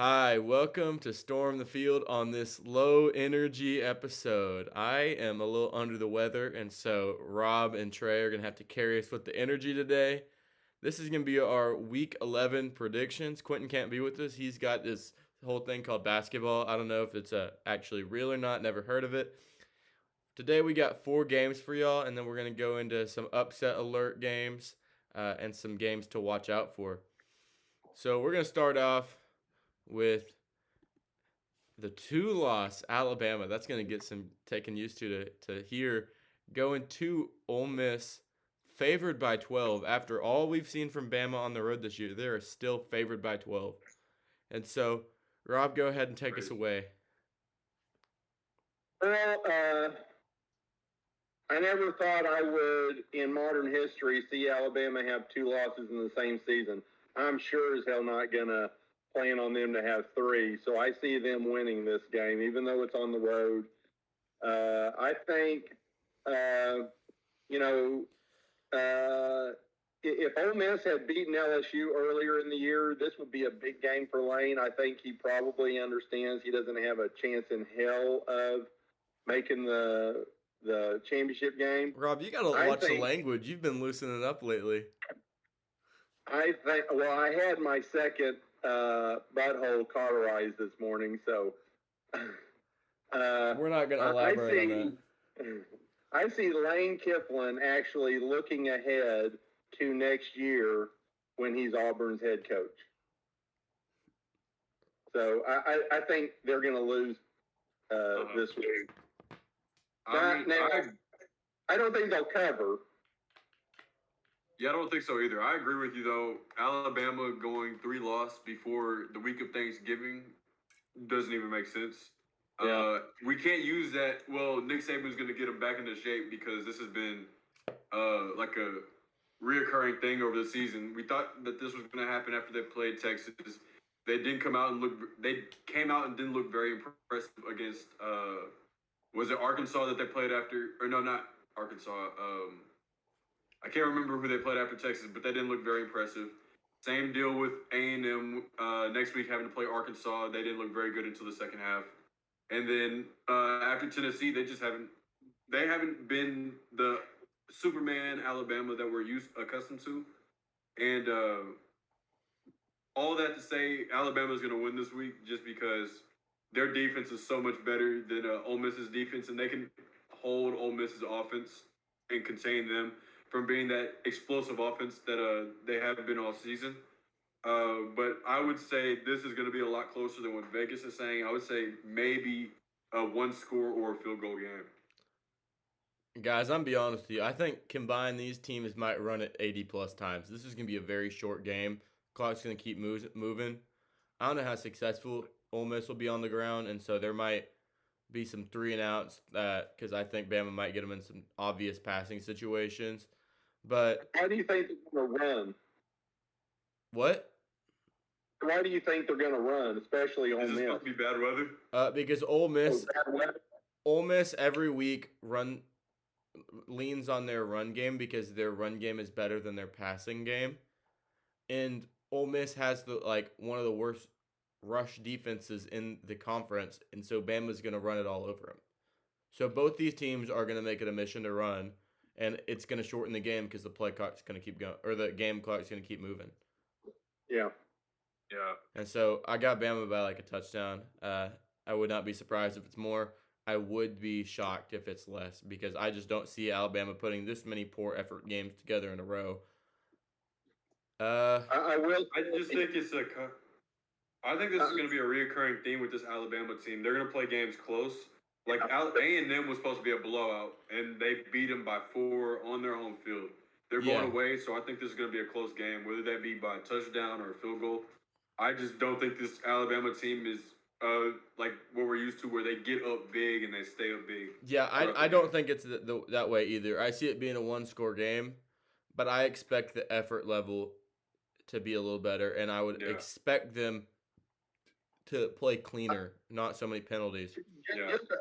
Hi, welcome to Storm the Field on this low energy episode. I am a little under the weather, and so Rob and Trey are going to have to carry us with the energy today. This is going to be our week 11 predictions. Quentin can't be with us. He's got this whole thing called basketball. I don't know if it's actually real or not, never heard of it. Today we got 4 games for y'all, and then we're going to go into some upset alert games and some games to watch out for. So we're going to start off with the 2-loss Alabama. That's going to get some taken used to hear. Going to Ole Miss, favored by 12. After all we've seen from Bama on the road this year, they are still favored by 12. And so, Rob, go ahead and take us away. Well, I never thought I would, in modern history, see Alabama have 2 losses in the same season. I'm sure as hell not going to plan on them to have 3. So I see them winning this game, even though it's on the road. I think, you know, if Ole Miss had beaten LSU earlier in the year, this would be a big game for Lane. I think he probably understands he doesn't have a chance in hell of making the championship game. Rob, you got to watch the language. You've been loosening up lately. I think, well, I had my second butthole cauterized this morning, so. We're not going to elaborate on that. I see Lane Kifflin actually looking ahead to next year when he's Auburn's head coach. So I think they're going to lose this week. I don't think they'll cover. Yeah, I don't think so either. I agree with you, though. Alabama going 3-loss before the week of Thanksgiving doesn't even make sense. Yeah. We can't use that. Well, Nick Saban's going to get them back into shape because this has been like a reoccurring thing over the season. We thought that this was going to happen after they played Texas. They didn't come out and look. They came out and didn't look very impressive against. Was it Arkansas that they played after? Or no, not Arkansas. I can't remember who they played after Texas, but that didn't look very impressive. Same deal with A&M next week having to play Arkansas. They didn't look very good until the second half. And then after Tennessee, they haven't been the Superman Alabama that we're accustomed to. And all that to say, Alabama's going to win this week just because their defense is so much better than Ole Miss's defense, and they can hold Ole Miss's offense and contain them from being that explosive offense that they have been all season. But I would say this is going to be a lot closer than what Vegas is saying. I would say maybe a 1-score or a field goal game. Guys, I'm be honest with you. I think combined these teams might run it 80-plus times. This is going to be a very short game. Clock's going to keep moving. I don't know how successful Ole Miss will be on the ground, and so there might be some 3-and-outs because I think Bama might get them in some obvious passing situations. But how do you think they're going to run? What? Why do you think they're going to run, especially Ole Miss? Is this supposed to be bad weather? Because Ole Miss every week leans on their run game because their run game is better than their passing game, and Ole Miss has one of the worst rush defenses in the conference, and so Bama's going to run it all over them. So both these teams are going to make it a mission to run, and it's going to shorten the game because the play clock's going to keep going, or the game clock's going to keep moving. Yeah. Yeah. And so I got Bama by a touchdown. I would not be surprised if it's more. I would be shocked if it's less because I just don't see Alabama putting this many poor effort games together in a row. I just think I think this is going to be a reoccurring theme with this Alabama team. They're going to play games close. Like A&M was supposed to be a blowout, and they beat them by 4 on their home field. They're going away, so I think this is going to be a close game, whether that be by a touchdown or a field goal. I just don't think this Alabama team is like what we're used to, where they get up big and they stay up big. Yeah, I don't think it's that way either. I see it being a 1-score game, but I expect the effort level to be a little better, and I would expect them to play cleaner, not so many penalties. Just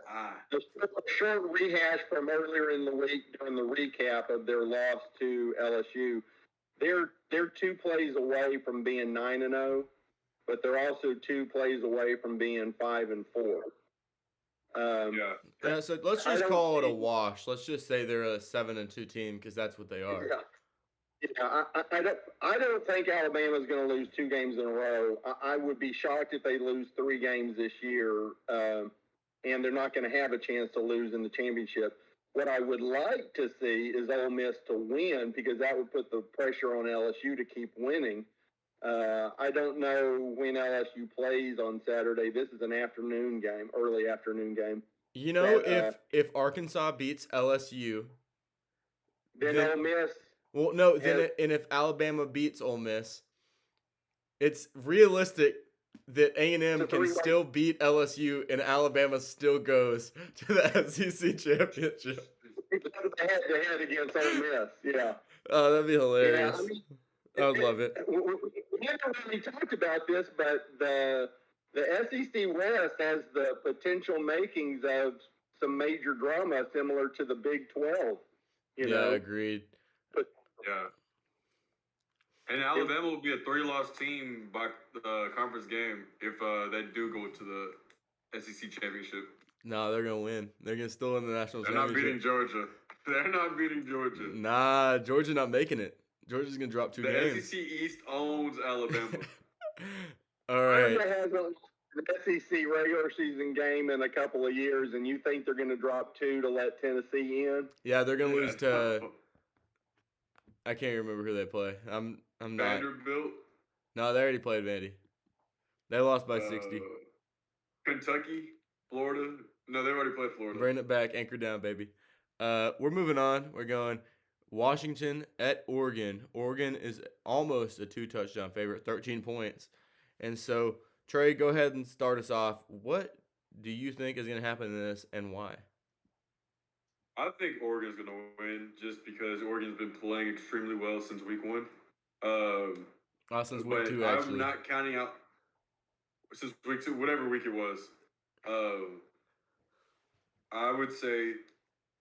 a short rehash from earlier in the week during the recap of their loss to LSU. They're 2 plays away from being 9-0. but they're also 2 plays away from being 5-4. Yeah, so let's just call it a wash. Let's just say they're a 7-2 team because that's what they are. Yeah, I don't think Alabama's going to lose 2 games in a row. I would be shocked if they lose 3 games this year, and they're not going to have a chance to lose in the championship. What I would like to see is Ole Miss to win because that would put the pressure on LSU to keep winning. I don't know when LSU plays on Saturday. This is an afternoon game, early afternoon game. You know, if Arkansas beats LSU, then Ole Miss. Well, no, and if Alabama beats Ole Miss, it's realistic that A&M can still beat LSU and Alabama still goes to the SEC championship. Head-to-head against Ole Miss, yeah. Oh, that'd be hilarious. Yeah, I mean, I would love it. We haven't really talked about this, but the SEC West has the potential makings of some major drama similar to the Big 12. You know? Agreed. Yeah. And Alabama will be a 3-loss team by the conference game if they do go to the SEC championship. No, they're gonna win. They're gonna still win the national championship. They're not beating Georgia. They're not beating Georgia. Nah, Georgia's not making it. Georgia's gonna drop 2 games. The SEC East owns Alabama. All right. Alabama has an SEC regular season game in a couple of years, and you think they're going to drop 2 to let Tennessee in? Yeah, they're gonna lose to. I can't remember who they play. I'm not. Vanderbilt. No, they already played Vandy. They lost by 60. Kentucky, Florida. No, they already played Florida. Bring it back, anchor down, baby. We're moving on. We're going Washington at Oregon. Oregon is almost a 2-touchdown favorite, 13 points. And so, Trey, go ahead and start us off. What do you think is going to happen in this and why? I think Oregon's going to win just because Oregon's been playing extremely well since week 1. Since week 2, actually. I'm not counting out since week 2, whatever week it was. I would say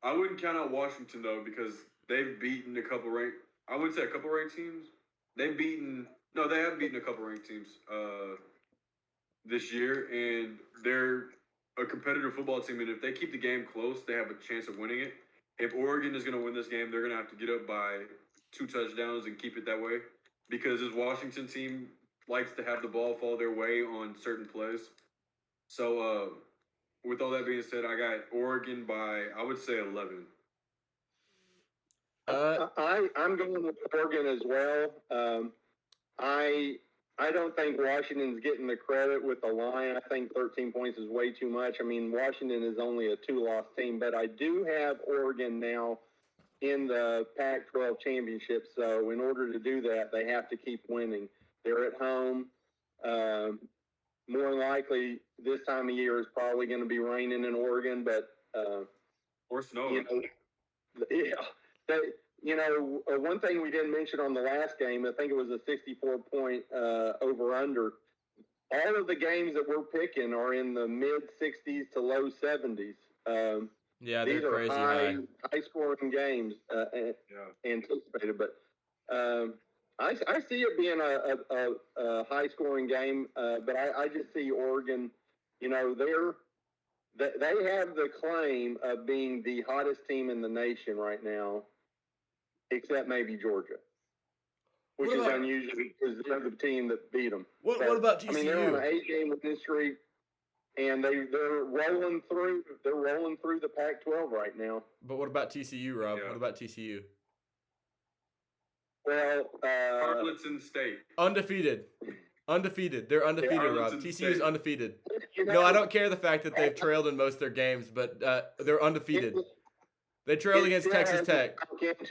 I wouldn't count out Washington though because they've beaten a couple ranked. I wouldn't say a couple ranked teams. They have beaten a couple ranked teams this year, and they're a competitive football team. And if they keep the game close, they have a chance of winning it. If Oregon is going to win this game, they're going to have to get up by 2 touchdowns and keep it that way because this Washington team likes to have the ball fall their way on certain plays. So, with all that being said, I got Oregon by, I would say, 11. I'm going with Oregon as well. I don't think Washington's getting the credit with the line. I think 13 points is way too much. I mean, Washington is only a 2-loss team, but I do have Oregon now in the Pac-12 championship. So in order to do that, they have to keep winning. They're at home. More than likely, this time of year is probably going to be raining in Oregon, but or snow. One thing we didn't mention on the last game, I think it was a 64-point over/under. All of the games that we're picking are in the mid-60s to low 70s. These are crazy high-scoring games anticipated, but I see it being a high-scoring game, but I just see Oregon. You know, they have the claim of being the hottest team in the nation right now, except maybe Georgia, which is unusual because they're the team that beat them. What about TCU? I mean, they're on an 8-game winning streak, and they're rolling through. They're rolling through the Pac-12 right now. But what about TCU, Rob? Yeah. What about TCU? Well, Arlington State. Undefeated. They're undefeated, Rob. TCU is undefeated. No, I don't care the fact that they've trailed in most of their games, but they're undefeated. They trailed against Texas Tech.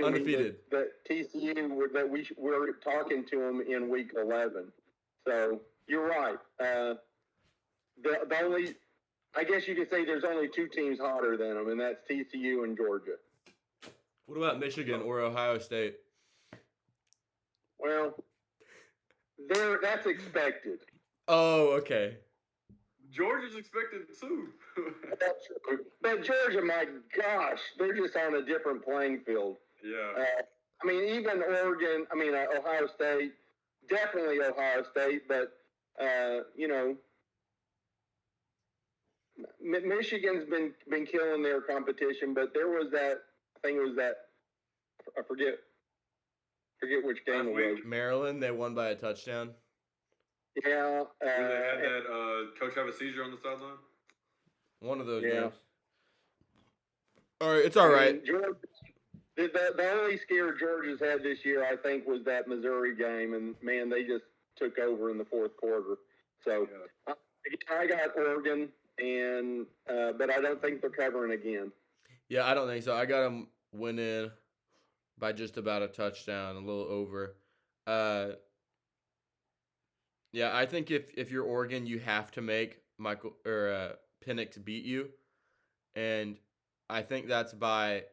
Undefeated. That TCU, we're talking to them in week 11. So you're right. The only, I guess you could say there's only 2 teams hotter than them, and that's TCU and Georgia. What about Michigan or Ohio State? Well, that's expected. Oh, okay. Georgia's expected too. That's true. But Georgia, my gosh, they're just on a different playing field. Yeah. Even Ohio State, definitely Ohio State, but you know, Michigan's been killing their competition, but there was that. I think it was that. I forget which game it was. Maryland, they won by a touchdown. Yeah. Where they had that coach have a seizure on the sideline. One of those games. All right, it's all right. George, the only scare Georgia's had this year, I think, was that Missouri game, and man, they just took over in the fourth quarter. So I got Oregon, and but I don't think they're covering again. Yeah, I don't think so. I got them winning by just about a touchdown, a little over. Yeah, I think if you're Oregon, you have to make Penix beat you, and I think that's by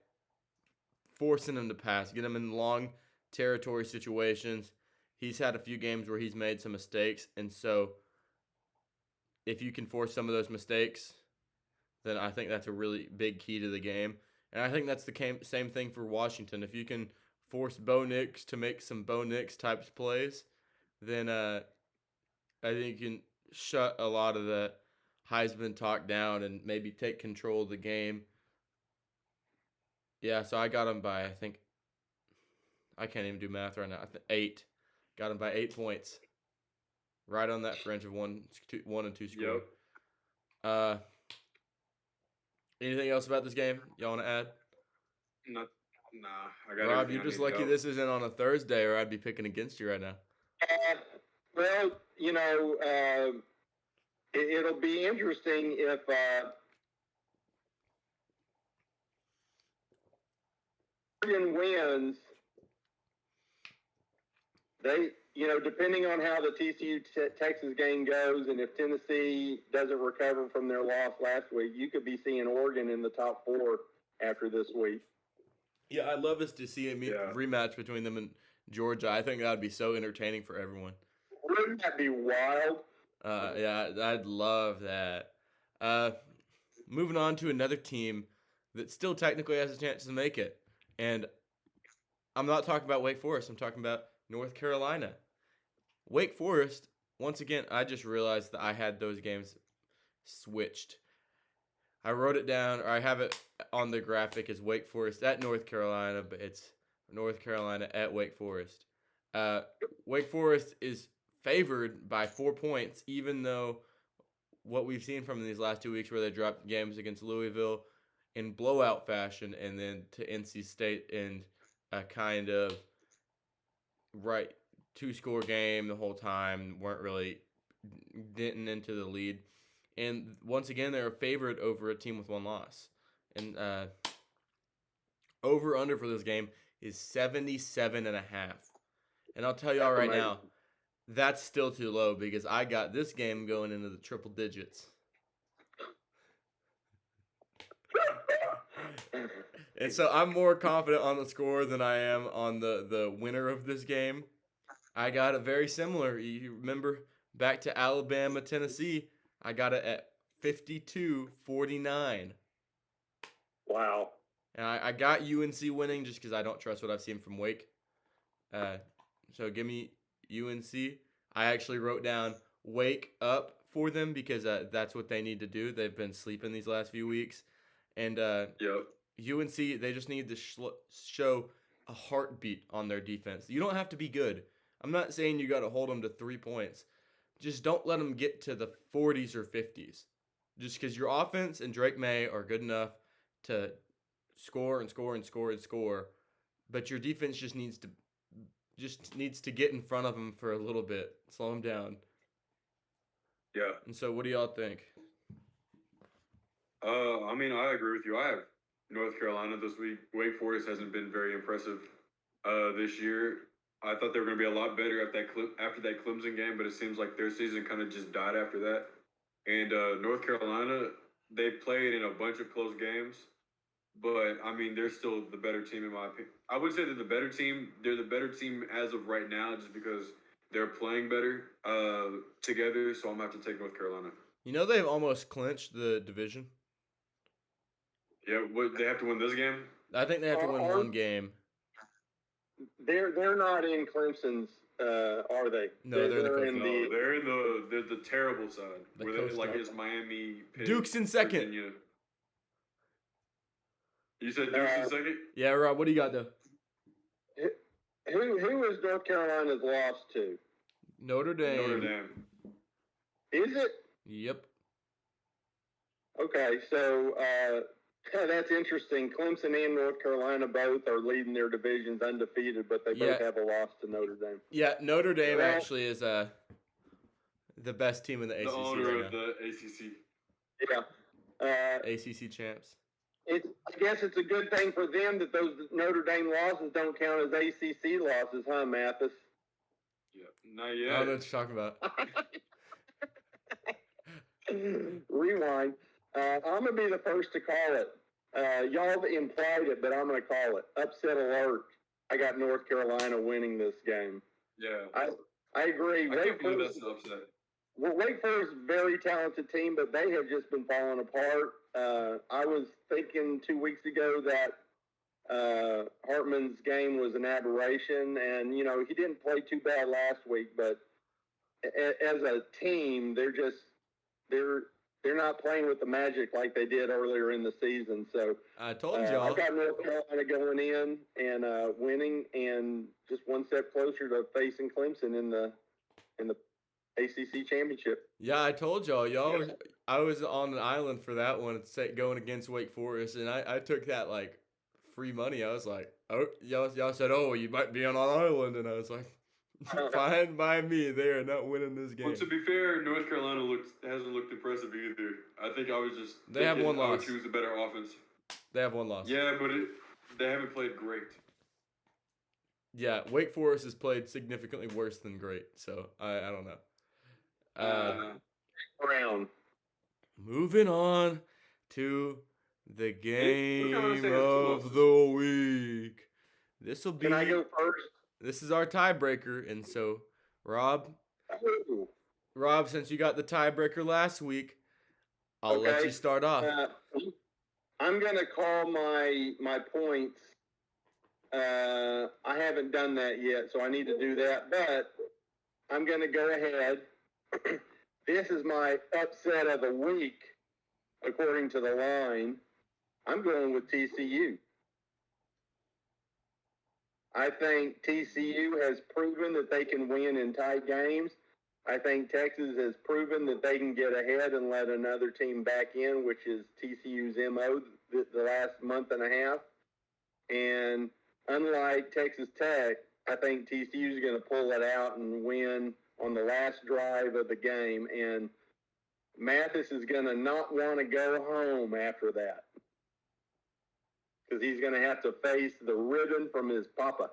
forcing him to pass, get him in long territory situations. He's had a few games where he's made some mistakes, and so if you can force some of those mistakes, then I think that's a really big key to the game. And I think that's the same thing for Washington. If you can force Bo Nix to make some Bo Nix types plays, then I think you can shut a lot of the Heisman talk down and maybe take control of the game. Yeah, so I got him by, I think, I can't even do math right now. 8. Got him by 8 points. Right on that fringe of 1 and 2 score. Yep. Anything else about this game y'all want to add? Nah. I got Rob, you're just lucky this isn't on a Thursday, or I'd be picking against you right now. Well, you know, it'll be interesting if Oregon wins. They, you know, depending on how the TCU Texas game goes, and if Tennessee doesn't recover from their loss last week, you could be seeing Oregon in the top 4 after this week. Yeah, I'd love us to see a rematch between them and Georgia. I think that would be so entertaining for everyone. Wouldn't that be wild? Yeah, I'd love that. Moving on to another team that still technically has a chance to make it. And I'm not talking about Wake Forest. I'm talking about North Carolina. Wake Forest, once again, I just realized that I had those games switched. I wrote it down, or I have it on the graphic as Wake Forest at North Carolina, but it's North Carolina at Wake Forest. Wake Forest is favored by 4 points, even though what we've seen from these last 2 weeks where they dropped games against Louisville in blowout fashion and then to NC State in a kind of two-score game the whole time, weren't really getting into the lead. And once again, they're a favorite over a team with 1 loss. And over-under for this game is 77.5. And I'll tell y'all right now, that's still too low because I got this game going into the triple digits. And so I'm more confident on the score than I am on the winner of this game. I got it very similar. You remember back to Alabama, Tennessee, I got it at 52-49. Wow. And I got UNC winning just because I don't trust what I've seen from Wake. So give me UNC. I actually wrote down Wake up for them because that's what they need to do. They've been sleeping these last few weeks. And UNC, they just need to show a heartbeat on their defense. You don't have to be good. I'm not saying you got to hold them to 3 points. Just don't let them get to the 40s or 50s. Just because your offense and Drake May are good enough to score and score and score and score, but your defense just needs to get in front of them for a little bit, slow them down. Yeah. And so, what do y'all think? I mean, I agree with you. I have North Carolina this week. Wake Forest hasn't been very impressive this year. I thought they were going to be a lot better after that Clemson game, but it seems like their season kind of just died after that. And North Carolina, they've played in a bunch of close games, but I mean, they're still the better team in my opinion. I would say they're the better team. They're the better team as of right now, just because they're playing better together. So I'm going to have to take North Carolina. You know they've almost clinched the division. Yeah, they have to win this game? I think they have to win one game. They're not in Clemson's are they? No, they're the Coastal. No, they're the terrible side. The where Coastal. like it's Miami, Pitt, Duke's in second. Virginia. You said Duke's in second? Yeah, Rob. What do you got though? Who is North Carolina's loss to? Notre Dame. Notre Dame. Is it? Yep. Okay, so that's interesting. Clemson and North Carolina both are leading their divisions undefeated, but they both have a loss to Notre Dame. Yeah, Notre Dame actually is the best team in the ACC. The owner of the ACC. Yeah. ACC champs. I guess it's a good thing for them that those Notre Dame losses don't count as ACC losses, huh, Mathis? Yeah, not yet. I don't know what you're talking about. Rewind. I'm going to be the first to call it. Y'all implied it, but I'm going to call it. Upset alert. I got North Carolina winning this game. Yeah. I agree. I can't believe that's an upset. Well, Wake Forest is a very talented team, but they have just been falling apart. I was thinking 2 weeks ago that Hartman's game was an aberration, and, you know, he didn't play too bad last week, but as a team, they're not playing with the magic like they did earlier in the season. So I told y'all. I've got North Carolina going in and winning, and just one step closer to facing Clemson in the ACC championship. Yeah, I told y'all. I was on an island for that one, going against Wake Forest, and I took that like free money. I was like, oh, y'all said, oh, you might be on an island, and I was like, fine by me. They are not winning this game. Well, to be fair, North Carolina hasn't looked impressive either. I think I was just they have one loss. I would choose a better offense. They have one loss. Yeah, but they haven't played great. Yeah, Wake Forest has played significantly worse than great, so I don't know. Round. Moving on to the game of the week. This will be. Can I go first? This is our tiebreaker, and so Rob, since you got the tiebreaker last week, I'll let you start off. I'm gonna call my points. I haven't done that yet, so I need to do that. But I'm gonna go ahead. This is my upset of the week, according to the line. I'm going with TCU. I think TCU has proven that they can win in tight games. I think Texas has proven that they can get ahead and let another team back in, which is TCU's MO the last month and a half. And unlike Texas Tech, I think TCU is going to pull it out and win on the last drive of the game. And Mathis is going to not want to go home after that, because he's going to have to face the ribbon from his papa.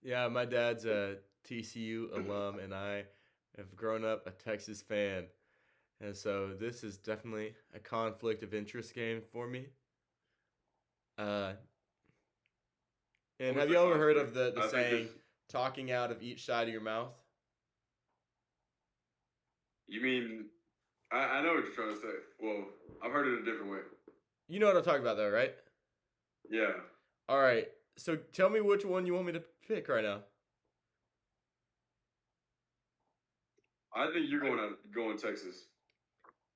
Yeah, my dad's a TCU alum, and I have grown up a Texas fan. And so this is definitely a conflict of interest game for me. And have you ever heard of the saying, talking out of each side of your mouth? You mean, I know what you're trying to say. Well, I've heard it a different way. You know what I'm talking about, though, right? Yeah. All right. So tell me which one you want me to pick right now. I think you're going Texas.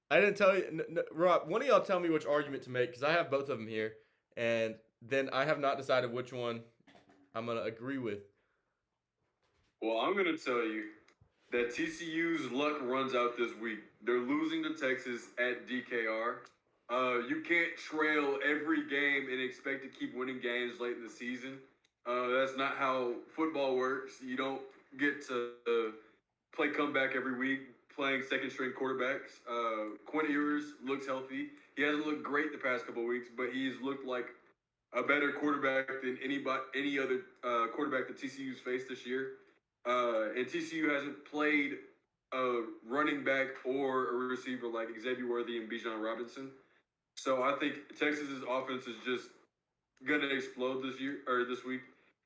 I didn't tell you. Rob, one of y'all tell me which argument to make, because I have both of them here. And then I have not decided which one I'm going to agree with. Well, I'm going to tell you that TCU's luck runs out this week. They're losing to Texas at DKR. You can't trail every game and expect to keep winning games late in the season. That's not how football works. You don't get to play comeback every week playing second-string quarterbacks. Quinn Ewers looks healthy. He hasn't looked great the past couple of weeks, but he's looked like a better quarterback than any other quarterback that TCU's faced this year. And TCU hasn't played a running back or a receiver like Xavier Worthy and Bijan Robinson. So I think Texas's offense is just gonna explode this week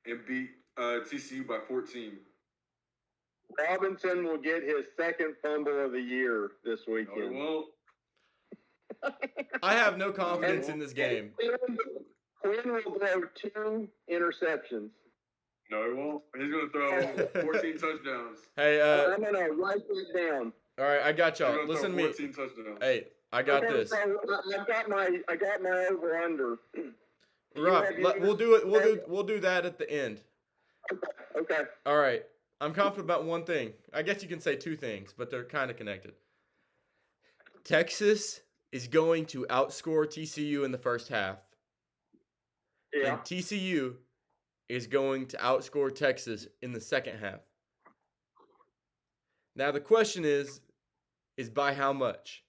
and beat TCU by 14. Robinson will get his second fumble of the year this weekend. Well, I have no confidence in this game. Quinn will throw 2 interceptions. No, he won't. He's going to throw 14 touchdowns. Hey, I'm gonna write this down. all right, I got He's y'all. going to Listen throw to me. 14 touchdowns. Hey, I got Okay, this. so I got my over under. Rob, we'll do it. We'll do that at the end. Okay. All right. I'm confident about one thing. I guess you can say two things, but they're kind of connected. Texas is going to outscore TCU in the first half. Yeah. And TCU is going to outscore Texas in the second half. Now the question is by how much?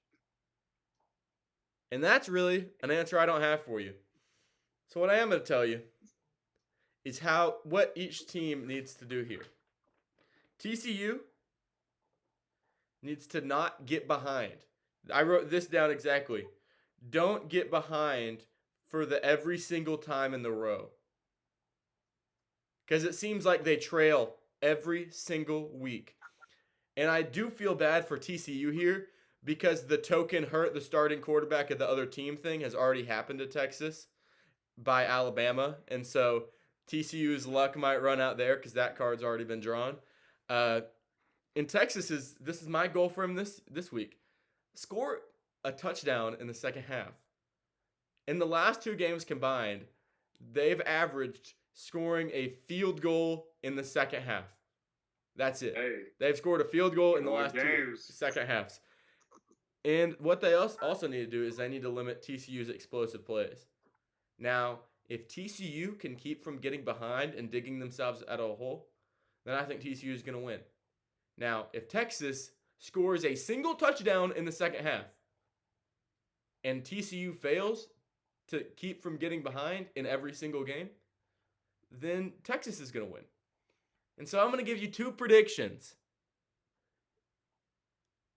And that's really an answer I don't have for you. So what I am going to tell you is what each team needs to do here. TCU needs to not get behind. I wrote this down exactly. Don't get behind for the every single time in the row. Because it seems like they trail every single week. And I do feel bad for TCU here because the token hurt the starting quarterback of the other team thing has already happened to Texas by Alabama. And so TCU's luck might run out there because that card's already been drawn. In Texas, this is my goal for him this week. Score a touchdown in the second half. In the last two games combined, they've averaged scoring a field goal in the second half. That's it. Hey, They've scored a field goal in the Good last two games. second halves. And what they also need to do is they need to limit TCU's explosive plays. Now, if TCU can keep from getting behind and digging themselves out of a hole, then I think TCU is going to win. Now, if Texas scores a single touchdown in the second half and TCU fails to keep from getting behind in every single game, then Texas is going to win. And so I'm going to give you two predictions.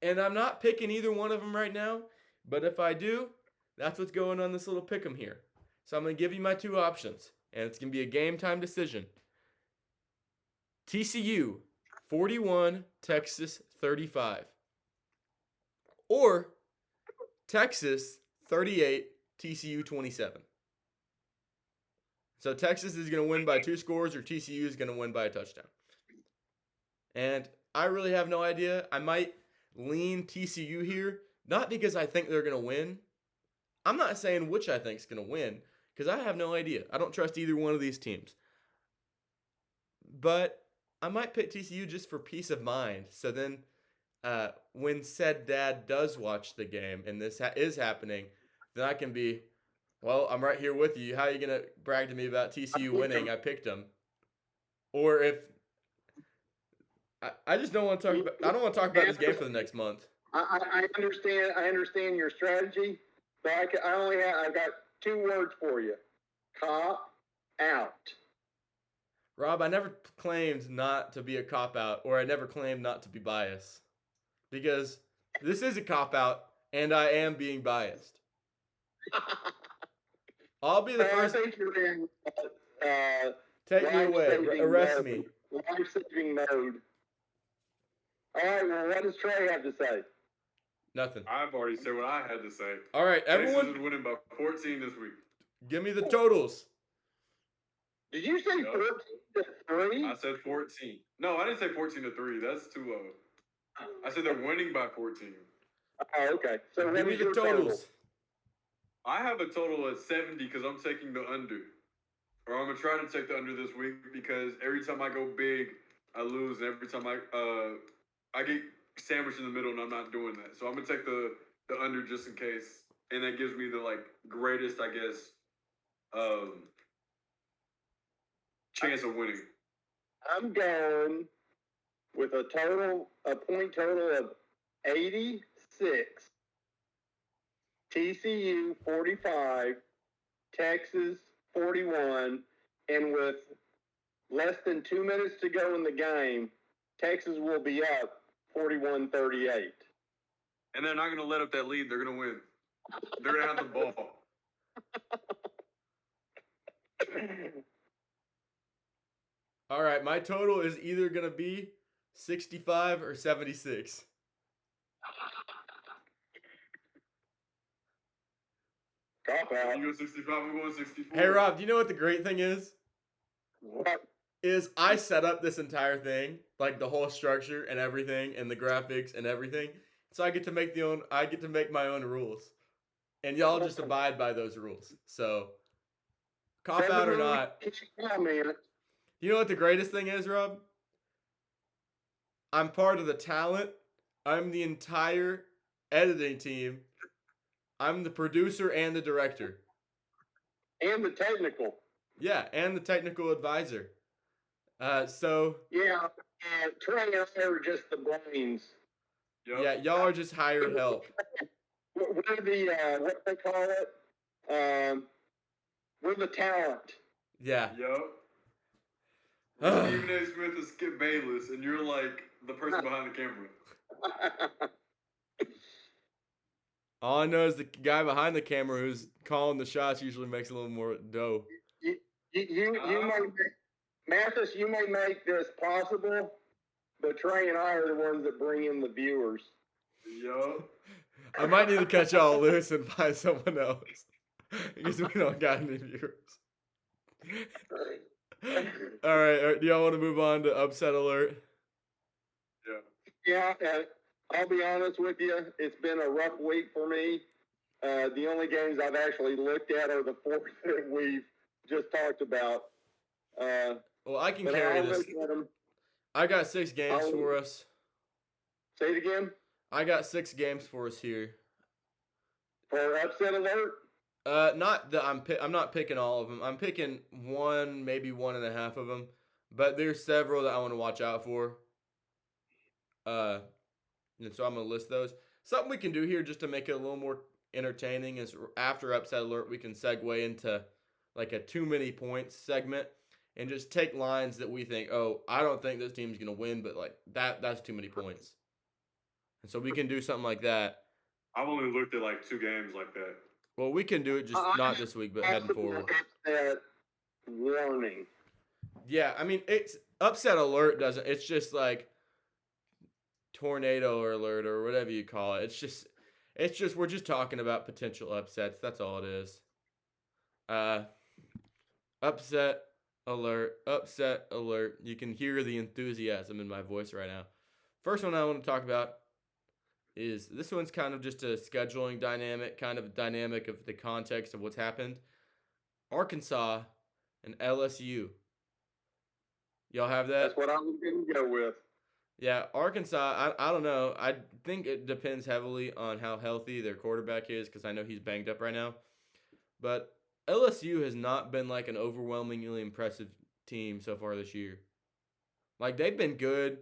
And I'm not picking either one of them right now, but if I do, that's what's going on this little pick'em here. So I'm going to give you my two options, and it's going to be a game time decision. TCU 41, Texas 35. Or Texas 38, TCU 27. So Texas is going to win by 2 scores or TCU is going to win by a touchdown. And I really have no idea. I might lean TCU here, not because I think they're going to win. I'm not saying which I think is going to win because I have no idea. I don't trust either one of these teams. But I might pick TCU just for peace of mind. So then when said dad does watch the game and this is happening, then I can be, well, I'm right here with you. How are you going to brag to me about TCU winning? I picked them. Or if I just don't want to talk about. I don't want to talk about this game for the next month. I understand. I understand your strategy, but I've got 2 words for you: cop out. Rob, I never claimed not to be a cop out, or I never claimed not to be biased, because this is a cop out, and I am being biased. I'll be the first. I think you're in. Take me away. Arrest me. Life-saving mode. All right. Well, what does Trey have to say? Nothing. I've already said what I had to say. All right, everyone. Texas is winning by 14 this week. Give me the totals. Did you say 14-3? I said 14. No, I didn't say 14-3. That's too low. I said they're winning by 14. Oh, okay. So Give me the totals. I have a total of 70 because I'm taking the under. Or I'm going to try to take the under this week because every time I go big, I lose. And every time I get sandwiched in the middle and I'm not doing that. So I'm going to take the under just in case. And that gives me the greatest, I guess, chance of winning. I'm going with a point total of 86. TCU 45, Texas 41, and with less than 2 minutes to go in the game, Texas will be up 41-38. And they're not going to let up that lead. They're going to win. They're going to have the ball. All right, my total is either going to be 65 or 76. Cop out. You go 65, I'm going 64. Hey, Rob, do you know what the great thing is? What? is I set up this entire thing, like the whole structure and everything, and the graphics and everything. So I get to make my own rules, and y'all just abide by those rules. So cop out or not, you know what the greatest thing is, Rob? I'm part of the talent. I'm the entire editing team. I'm the producer and the director. And the technical. Yeah, and the technical advisor. So Yeah, and Trey and I are just the brains. Yep. yeah, y'all are just hired help. We're the what they call it? We're the talent. Yeah. Yep. Stephen A. Smith is Skip Bayless, and you're like the person behind the camera. All I know is the guy behind the camera who's calling the shots usually makes a little more dough. You may, Mathis, you may make this possible, but Trey and I are the ones that bring in the viewers. Yup. I might need to cut y'all loose and find someone else because we don't got any viewers. All right, do y'all want to move on to upset alert? Yeah, and I'll be honest with you, it's been a rough week for me. The only games I've actually looked at are the four that we've just talked about. Well, I can carry this. I got 6 games for us. Say it again. I got 6 games for us here. For upset alert? Not that I'm not picking all of them. I'm picking one, maybe 1.5 of them, but there's several that I want to watch out for. And so I'm gonna list those. Something we can do here just to make it a little more entertaining is after upset alert we can segue into like a too many points segment and just take lines that we think, oh, I don't think this team's gonna win, but like that's too many points. And so we can do something like that. I've only looked at like 2 games like that. Well, we can do it just not this week, but heading forward. Warning. Yeah, I mean it's upset alert doesn't. It's just like tornado alert or whatever you call it. It's just we're just talking about potential upsets. That's all it is. Upset alert, upset alert. You can hear the enthusiasm in my voice right now. First one I want to talk about is this one's kind of just a scheduling dynamic, kind of a dynamic of the context of what's happened. Arkansas and LSU. Y'all have that? That's what I was going to go with. Yeah, Arkansas, I don't know. I think it depends heavily on how healthy their quarterback is because I know he's banged up right now. But LSU has not been like an overwhelmingly impressive team so far this year. Like, they've been good,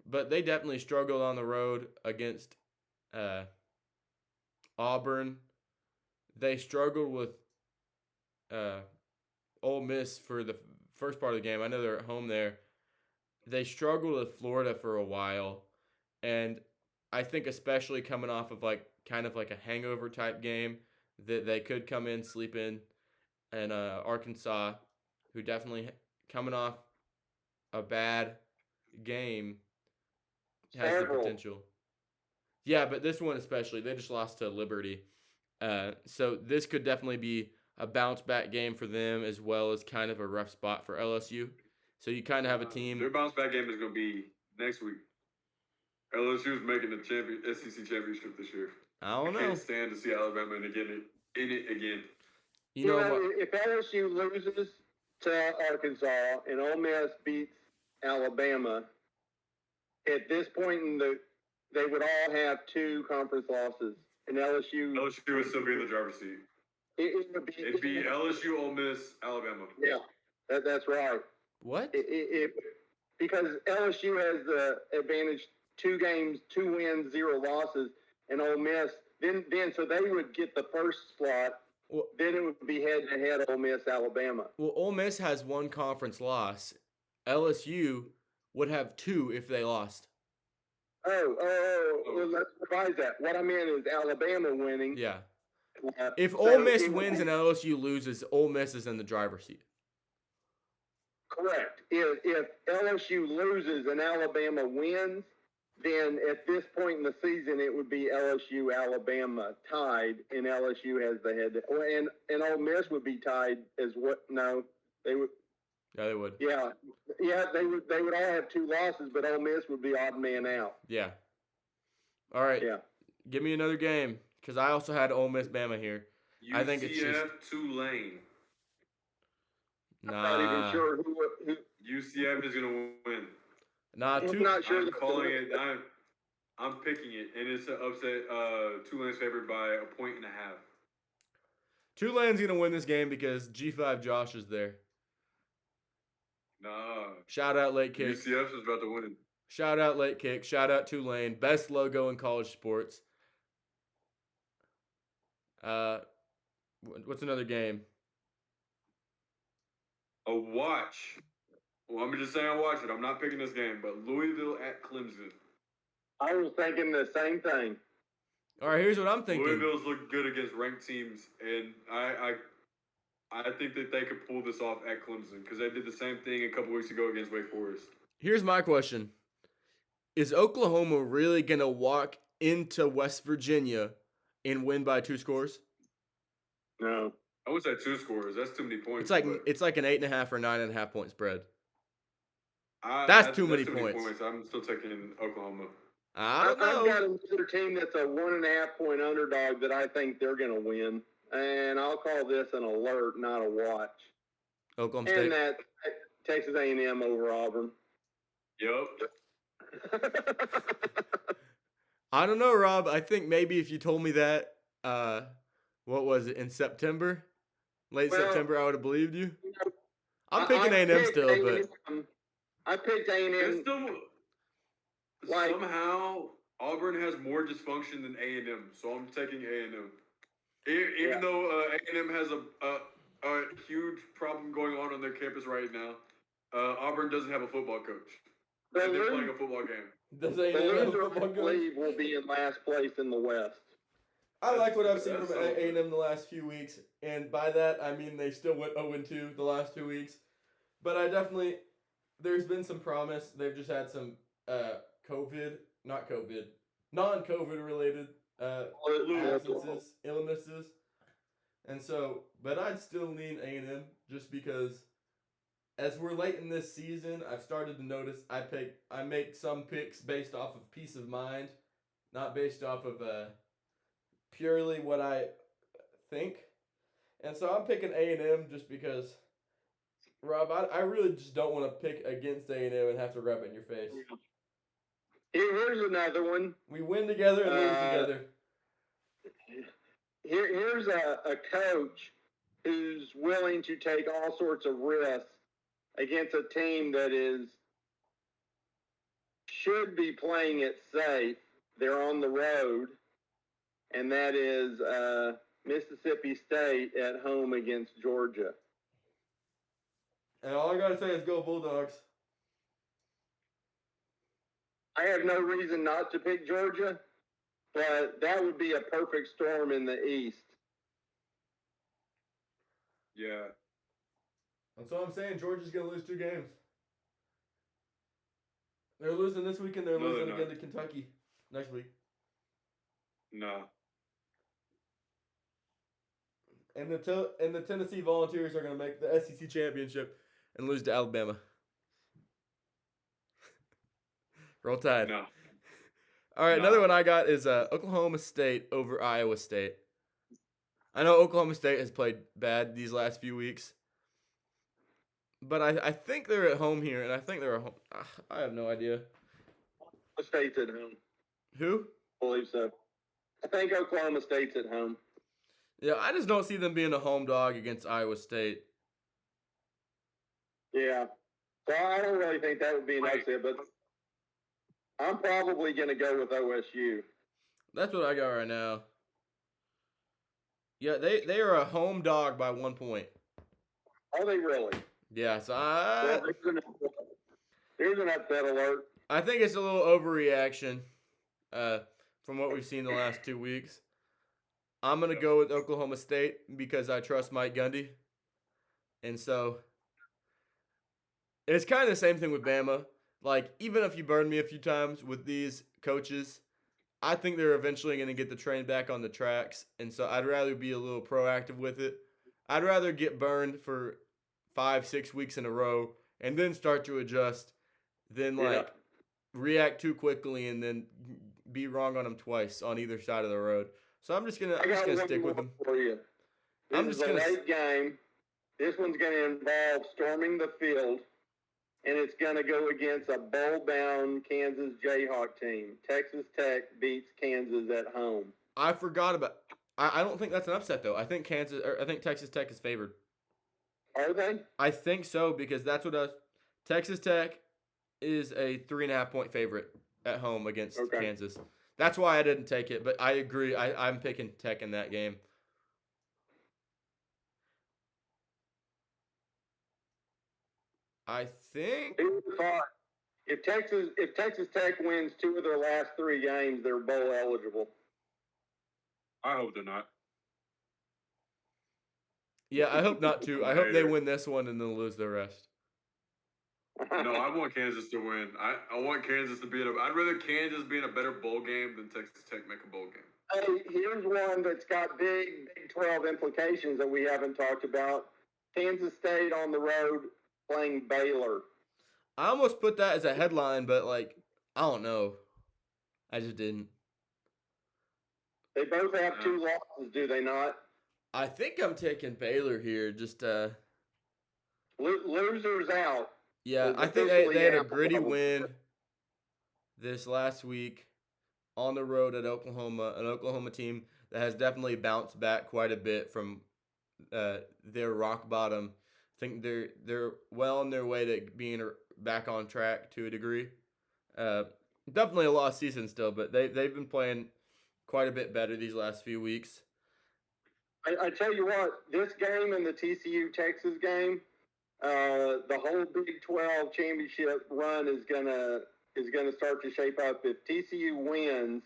but they definitely struggled on the road against Auburn. They struggled with Ole Miss for the first part of the game. I know they're at home there. They struggled with Florida for a while, and I think especially coming off of like kind of like a hangover type game that they could come in, sleep in, and Arkansas, who definitely coming off a bad game, has the potential. Yeah, but this one especially, they just lost to Liberty, so this could definitely be a bounce back game for them as well as kind of a rough spot for LSU. So you kind of have a team. Their bounce back game is going to be next week. LSU's making the SEC championship this year. I don't know. Can't stand to see Alabama in it again. You know what? If LSU loses to Arkansas and Ole Miss beats Alabama, at this point they would all have 2 conference losses, and LSU would still be in the driver's seat. It'd be LSU, Ole Miss, Alabama. Yeah, that's right. What? Because LSU has the advantage 2 games, 2 wins, 0 losses, and Ole Miss. Then so they would get the first slot. Well, then it would be head to head Ole Miss, Alabama. Well, Ole Miss has 1 conference loss. LSU would have 2 if they lost. Well, let's revise that. What I meant is Alabama winning. Yeah. If Ole Miss wins and LSU loses, Ole Miss is in the driver's seat. Correct. If LSU loses and Alabama wins, then at this point in the season it would be LSU Alabama tied, and LSU has the head. And Ole Miss would be tied as what? No, they would. Yeah, they would. Yeah, they would all have 2 losses, but Ole Miss would be odd man out. Yeah. All right. Yeah. Give me another game because I also had Ole Miss Bama here. I think it's just UCF Tulane. I'm not even nah, sure who UCF is gonna win. nah. I'm Two. not sure. I'm calling it. I'm picking it, and it's an upset. Tulane's favored by 1.5 points. Tulane's gonna win this game because G5 Josh is there. Nah, Shout out late kick. UCF is about to win. Shout out late kick. Shout out Tulane. Best logo in college sports. What's another game? A watch. Well, I'm just saying I watch it. I'm not picking this game, but Louisville at Clemson. I was thinking the same thing. All right, here's what I'm thinking. Louisville's look good against ranked teams, and I think that they could pull this off at Clemson because they did the same thing a couple weeks ago against Wake Forest. Here's my question. Is Oklahoma really going to walk into West Virginia and win by 2 scores? No. I would say 2 scores. That's too many points. It's like an 8.5 or 9.5 point spread. That's too many points. I'm still taking Oklahoma. I don't I've know. got another team that's a 1.5 point underdog that I think they're going to win, and I'll call this an alert, not a watch. Oklahoma State. And that Texas A&M over Auburn. Yep. I don't know, Rob. I think maybe if you told me that, what was it, in September? Late September, I would have believed you. I'm picking A&M still, but I picked A&M. Somehow Auburn has more dysfunction than A&M, so I'm taking A&M. Even though A&M has a huge problem going on their campus right now, Auburn doesn't have a football coach. They're playing a football game. does The A&M have a loser, I football coach? believe, will be in last place in the West. I like what I've seen That's from so A&M the last few weeks, and by that I mean they still went 0-2 the last 2 weeks. But there's been some promise. They've just had some non-COVID related illnesses, and so. But I'd still lean A&M just because, as we're late in this season, I've started to notice I make some picks based off of peace of mind, not based off of purely what I think. And so I'm picking A&M just because, Rob, I really just don't want to pick against A&M and have to rub it in your face. Here's another one. We win together and lose together. Here's a coach who's willing to take all sorts of risks against a team that should be playing it safe. They're on the road, and that is Mississippi State at home against Georgia. And all I gotta say is go Bulldogs. I have no reason not to pick Georgia, but that would be a perfect storm in the East. Yeah. That's what I'm saying. Georgia's gonna lose 2 games. They're losing this week and they're losing again to Kentucky next week. No. And the Tennessee Volunteers are gonna make the SEC championship and lose to Alabama. Roll Tide. No. All right, another one I got is Oklahoma State over Iowa State. I know Oklahoma State has played bad these last few weeks, but I think they're at home here, and I think they're at home. I have no idea. Oklahoma State's at home. Who? I believe so. I think Oklahoma State's at home. Yeah, I just don't see them being a home dog against Iowa State. Yeah. So I don't really think that would be an upset, but I'm probably going to go with OSU. That's what I got right now. Yeah, they are a home dog by 1 point. Are they really? Yeah, so Well, here's an upset alert. I think it's a little overreaction from what we've seen the last 2 weeks. I'm going to go with Oklahoma State because I trust Mike Gundy. And so it's kind of the same thing with Bama. Like, even if you burn me a few times with these coaches, I think they're eventually going to get the train back on the tracks. And so I'd rather be a little proactive with it. I'd rather get burned for 5-6 weeks in a row and then start to adjust, then Yeah. react too quickly and then be wrong on them twice on either side of the road. So I'm just gonna I got one stick with more them. for you. This I'm is just a gonna late game. This one's going to involve storming the field, and it's going to go against a bowl-bound Kansas Jayhawk team. Texas Tech beats Kansas at home. I forgot about. I don't think that's an upset though. I think Texas Tech is favored. Are they? I think so because that's what Texas Tech is a 3.5-point favorite at home against Kansas. That's why I didn't take it, but I agree. I'm picking Tech in that game. I think. Who would have thought if Texas Tech wins 2 of their last 3 games, they're bowl eligible. I hope they're not. Yeah, I hope not too. I hope they win this one and then lose the rest. No, I want Kansas to win. I want Kansas to be I'd rather Kansas be in a better bowl game than Texas Tech make a bowl game. Hey, here's one that's got big 12 implications that we haven't talked about. Kansas State on the road playing Baylor. I almost put that as a headline, but I don't know. I just didn't. They both have 2 losses, do they not? I think I'm taking Baylor here. Just losers out. Yeah, I think they had a gritty win this last week on the road at Oklahoma, an Oklahoma team that has definitely bounced back quite a bit from their rock bottom. I think they're well on their way to being back on track to a degree. Definitely a lost season still, but they've been playing quite a bit better these last few weeks. I tell you what, this game and the TCU Texas game, the whole Big 12 championship run is gonna start to shape up. If TCU wins,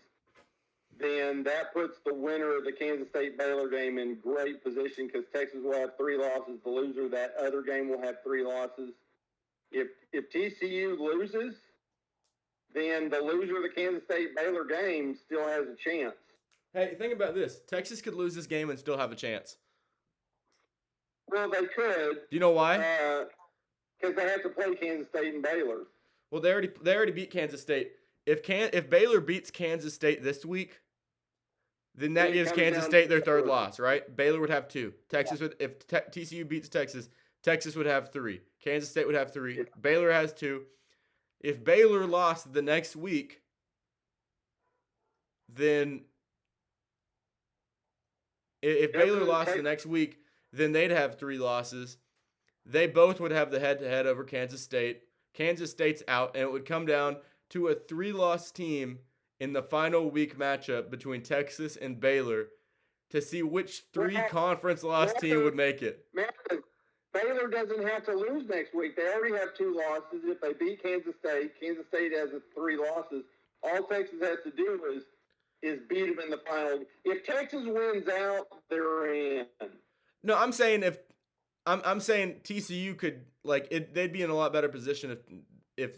then that puts the winner of the Kansas State Baylor game in great position because Texas will have 3 losses. The loser of that other game will have 3 losses. If TCU loses, then the loser of the Kansas State Baylor game still has a chance. Hey, think about this. Texas could lose this game and still have a chance. Well, they could. Do you know why? Because they have to play Kansas State and Baylor. Well, they already beat Kansas State. If Baylor beats Kansas State this week, then that gives Kansas State their 3rd loss, right? Baylor would have 2. Texas would, if TCU beats Texas, Texas would have 3. Kansas State would have 3. Baylor has 2. If Baylor lost the next week, then if Baylor lost the next week, then they'd have 3 losses. They both would have the head-to-head over Kansas State. Kansas State's out, and it would come down to a 3-loss team in the final week matchup between Texas and Baylor to see which 3 conference loss team would make it. Man, Baylor doesn't have to lose next week. They already have 2 losses. If they beat Kansas State has 3 losses. All Texas has to do is beat them in the final. If Texas wins out, they're in. No, I'm saying I'm saying TCU could they'd be in a lot better position if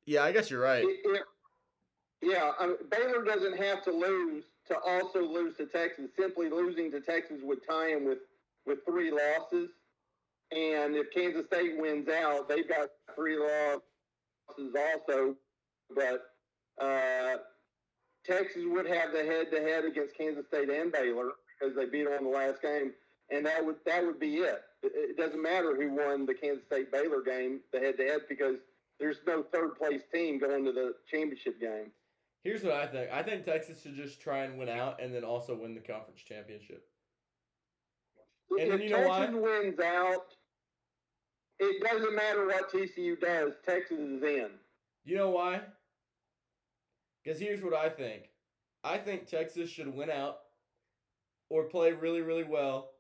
yeah, I guess you're right. Baylor doesn't have to lose to also lose to Texas. Simply losing to Texas would tie them with 3 losses. And if Kansas State wins out, they've got 3 losses also. But Texas would have the head-to-head against Kansas State and Baylor because they beat them on the last game, and that would be it. It doesn't matter who won the Kansas State Baylor game, the head-to-head, because there's no 3rd-place team going to the championship game. Here's what I think. I think Texas should just try and win out and then also win the conference championship. And then you know why? If Texas wins out, it doesn't matter what TCU does. Texas is in. You know why? Because here's what I think. I think Texas should win out or play really, really well.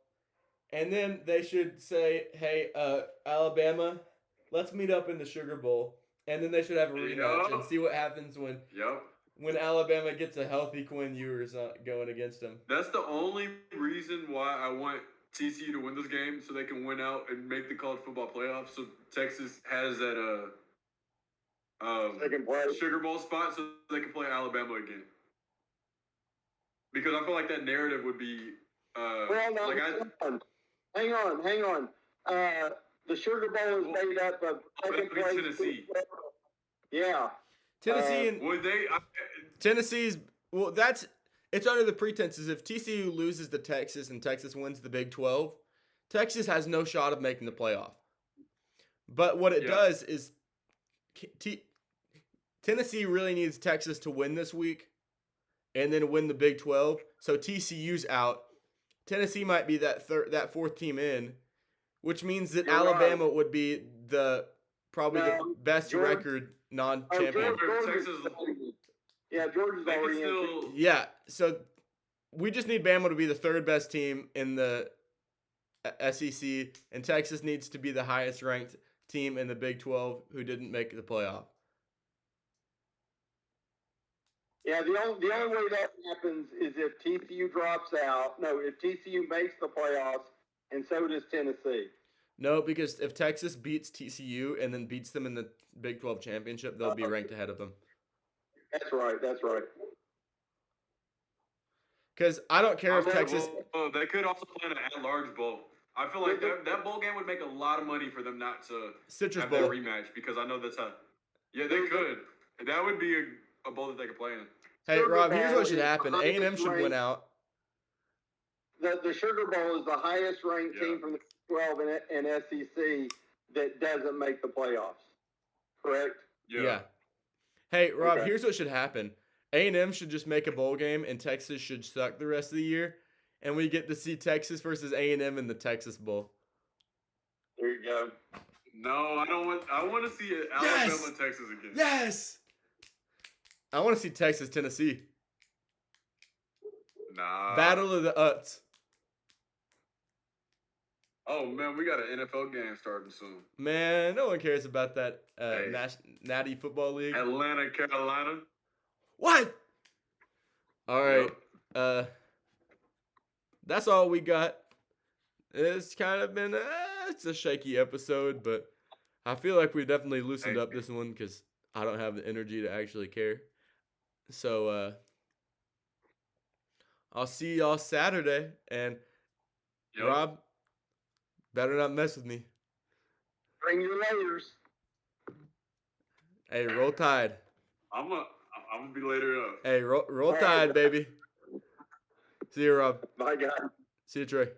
And then they should say, hey, Alabama, let's meet up in the Sugar Bowl. And then they should have a rematch and see what happens when Alabama gets a healthy Quinn Ewers going against them. That's the only reason why I want TCU to win this game so they can win out and make the college football playoffs. So Texas has that Sugar Bowl spot so they can play Alabama again. Because I feel like that narrative would be Well, no, like hang on. The Sugar Bowl is made up of second place. Tennessee. Yeah. Tennessee and Would they? Tennessee's it's under the pretenses if TCU loses to Texas and Texas wins the Big 12, Texas has no shot of making the playoff. But what it does is Tennessee really needs Texas to win this week and then win the Big 12. So TCU's out. Tennessee might be that fourth team in, which means that Alabama would be the best record non-champion. Georgia's already in. Yeah, so we just need Bama to be the third best team in the SEC, and Texas needs to be the highest ranked team in the Big 12 who didn't make the playoff. Yeah, the only way that happens is if TCU drops out. No, if TCU makes the playoffs, and so does Tennessee. No, because if Texas beats TCU and then beats them in the Big 12 championship, they'll be ranked ahead of them. That's right. Because I don't care if Texas. They could also play an at-large bowl. I feel like that bowl game would make a lot of money for them not to Citrus have Bowl that rematch because I know that's how. Yeah, they could. That would be a bowl that they could play in. Hey, Rob, here's what should happen. A&M should win out. The Sugar Bowl is the highest ranked team from the 12 and SEC that doesn't make the playoffs. Correct? Yeah. Hey, Rob, here's what should happen. A&M should just make a bowl game, and Texas should suck the rest of the year, and we get to see Texas versus A&M in the Texas Bowl. There you go. No, I don't want. I want to see Alabama and Texas again. Yes. I want to see Texas Tennessee. Nah. Battle of the Uts. Oh man, we got an NFL game starting soon. Man, no one cares about that Natty Football League. Atlanta, Carolina. What? All right. That's all we got. It's kind of been it's a shaky episode, but I feel like we definitely loosened up this one because I don't have the energy to actually care. So I'll see y'all Saturday, and Rob, better not mess with me. Bring your layers. Hey, roll Tide. I'm gonna be later up. Hey, roll Tide, baby. See you, Rob. Bye, guys. See you, Trey.